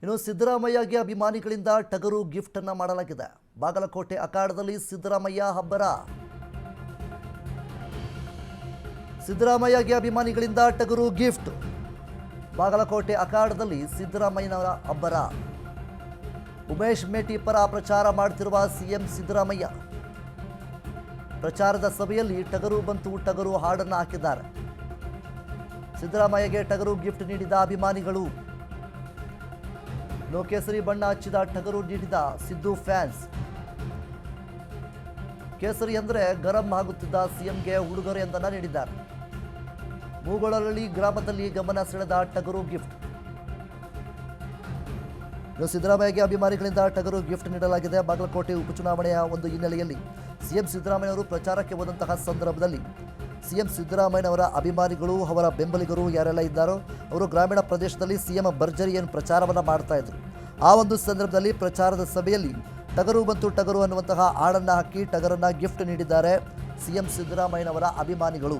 ಇನ್ನು ಸಿದ್ದರಾಮಯ್ಯಗೆ ಅಭಿಮಾನಿಗಳಿಂದ ಟಗರು ಗಿಫ್ಟ್ ಅನ್ನು ಮಾಡಲಾಗಿದೆ. ಬಾಗಲಕೋಟೆ ಅಖಾಡದಲ್ಲಿ ಸಿದ್ದರಾಮಯ್ಯ ಹಬ್ಬರ. ಸಿದ್ದರಾಮಯ್ಯಗೆ ಅಭಿಮಾನಿಗಳಿಂದ ಟಗರು ಗಿಫ್ಟ್. ಬಾಗಲಕೋಟೆ ಅಖಾಡದಲ್ಲಿ ಸಿದ್ದರಾಮಯ್ಯನವರ ಅಬ್ಬರ. ಉಮೇಶ್ ಮೇಟಿ ಪರ ಪ್ರಚಾರ ಮಾಡುತ್ತಿರುವ ಸಿಎಂ ಸಿದ್ದರಾಮಯ್ಯ ಪ್ರಚಾರದ ಸಭೆಯಲ್ಲಿ ಟಗರು ಬಂತು, ಟಗರು ಹಾಡನ್ನು ಹಾಕಿದ್ದಾರೆ. ಸಿದ್ದರಾಮಯ್ಯಗೆ ಟಗರು ಗಿಫ್ಟ್ ನೀಡಿದ ಅಭಿಮಾನಿಗಳು. ಕೇಸರಿ ಬಣ್ಣ ಹಚ್ಚಿದ ಟಗರು ನೀಡಿದ ಸಿದ್ದು ಫ್ಯಾನ್ಸ್. ಕೇಸರಿ ಅಂದರೆ ಗರಂ ಆಗುತ್ತಿದ್ದ ಸಿಎಂಗೆ ಉಡುಗೊರೆಯೊಂದನ್ನು ನೀಡಿದ್ದಾರೆ. ಮೂಗಳಹಳ್ಳಿ ಗ್ರಾಮದಲ್ಲಿ ಗಮನ ಸೆಳೆದ ಟಗರು ಗಿಫ್ಟ್. ಸಿದ್ದರಾಮಯ್ಯಗೆ ಅಭಿಮಾನಿಗಳಿಂದ ಟಗರು ಗಿಫ್ಟ್ ನೀಡಲಾಗಿದೆ. ಬಾಗಲಕೋಟೆ ಉಪಚುನಾವಣೆಯ ಒಂದು ಹಿನ್ನೆಲೆಯಲ್ಲಿ ಸಿಎಂ ಸಿದ್ದರಾಮಯ್ಯವರು ಪ್ರಚಾರಕ್ಕೆ ಹೋದಂತಹ ಸಂದರ್ಭದಲ್ಲಿ ಸಿಎಂ ಸಿದ್ದರಾಮಯ್ಯನವರ ಅಭಿಮಾನಿಗಳು, ಅವರ ಬೆಂಬಲಿಗರು ಯಾರೆಲ್ಲ ಇದ್ದಾರೋ ಅವರು ಗ್ರಾಮೀಣ ಪ್ರದೇಶದಲ್ಲಿ ಸಿಎಂ ಭರ್ಜರಿಯನ್ನು ಪ್ರಚಾರವನ್ನು ಮಾಡ್ತಾ ಇದ್ರು. ಆ ಒಂದು ಸಂದರ್ಭದಲ್ಲಿ ಪ್ರಚಾರದ ಸಭೆಯಲ್ಲಿ ಟಗರು ಬಂತು, ಟಗರು ಅನ್ನುವಂತಹ ಹಾಡನ್ನು ಹಾಕಿ ಟಗರನ್ನು ಗಿಫ್ಟ್ ನೀಡಿದ್ದಾರೆ ಸಿಎಂ ಸಿದ್ದರಾಮಯ್ಯನವರ ಅಭಿಮಾನಿಗಳು.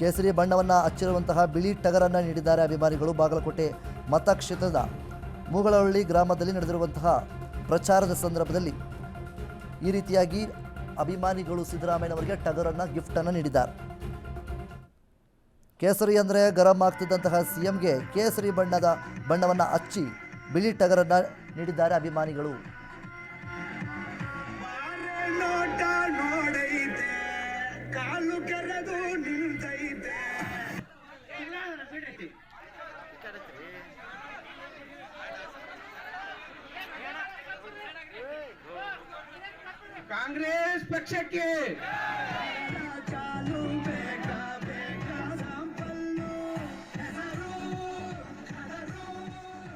ಕೇಸರಿ ಬಣ್ಣವನ್ನು ಹಚ್ಚಿರುವಂತಹ ಬಿಳಿ ಟಗರನ್ನು ನೀಡಿದ್ದಾರೆ ಅಭಿಮಾನಿಗಳು. ಬಾಗಲಕೋಟೆ ಮತಕ್ಷೇತ್ರದ ಮೂಗಳಹಳ್ಳಿ ಗ್ರಾಮದಲ್ಲಿ ನಡೆದಿರುವಂತಹ ಪ್ರಚಾರದ ಸಂದರ್ಭದಲ್ಲಿ ಈ ರೀತಿಯಾಗಿ ಅಭಿಮಾನಿಗಳು ಸಿದ್ದರಾಮಯ್ಯನವರಿಗೆ ಟಗರನ್ನು ಗಿಫ್ಟನ್ನು ನೀಡಿದ್ದಾರೆ. ಕೇಸರಿ ಅಂದರೆ ಗರಂ ಆಗ್ತಿದ್ದಂತಹ ಸಿಎಂಗೆ ಕೇಸರಿ ಬಣ್ಣವನ್ನು ಹಚ್ಚಿ ಬಿಳಿ ಟಗರನ್ನು ನೀಡಿದ್ದಾರೆ ಅಭಿಮಾನಿಗಳು. ಕಾಂಗ್ರೆಸ್ ಪಕ್ಷಕ್ಕೆ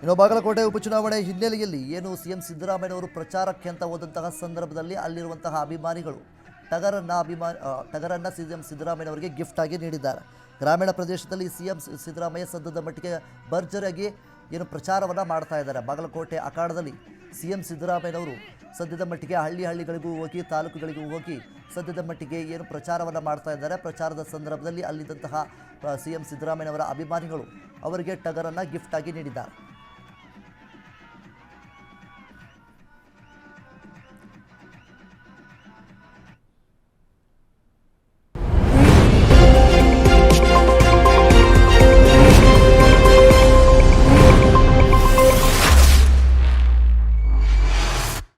ಇನ್ನು ಬಾಗಲಕೋಟೆ ಉಪಚುನಾವಣೆ ಹಿನ್ನೆಲೆಯಲ್ಲಿ ಏನು ಸಿಎಂ ಸಿದ್ದರಾಮಯ್ಯನವರು ಪ್ರಚಾರಕ್ಕೆ ಅಂತ ಹೋದಂತಹ ಸಂದರ್ಭದಲ್ಲಿ ಅಲ್ಲಿರುವಂತಹ ಅಭಿಮಾನಿಗಳು ಟಗರನ್ನು ಸಿಎಂ ಸಿದ್ದರಾಮಯ್ಯನವರಿಗೆ ಗಿಫ್ಟ್ ಆಗಿ ನೀಡಿದ್ದಾರೆ. ಗ್ರಾಮೀಣ ಪ್ರದೇಶದಲ್ಲಿ ಸಿಎಂ ಸಿದ್ದರಾಮಯ್ಯ ಸದ್ಯದ ಮಟ್ಟಿಗೆ ಭರ್ಜರಿಯಾಗಿ ಏನು ಪ್ರಚಾರವನ್ನು ಮಾಡ್ತಾ ಇದ್ದಾರೆ. ಬಾಗಲಕೋಟೆ ಅಖಾಡದಲ್ಲಿ ಸಿಎಂ ಸಿದ್ದರಾಮಯ್ಯನವರು ಸದ್ಯದ ಮಟ್ಟಿಗೆ ಹಳ್ಳಿಗಳಿಗೂ ಹೋಗಿ, ತಾಲೂಕುಗಳಿಗೂ ಹೋಗಿ ಸದ್ಯದ ಮಟ್ಟಿಗೆ ಏನು ಪ್ರಚಾರವನ್ನು ಮಾಡ್ತಾ ಇದ್ದಾರೆ. ಪ್ರಚಾರದ ಸಂದರ್ಭದಲ್ಲಿ ಅಲ್ಲಿದ್ದಂತಹ ಸಿಎಂ ಸಿದ್ದರಾಮಯ್ಯನವರ ಅಭಿಮಾನಿಗಳು ಅವರಿಗೆ ಟಗರನ್ನು ಗಿಫ್ಟ್ ಆಗಿ ನೀಡಿದ್ದಾರೆ.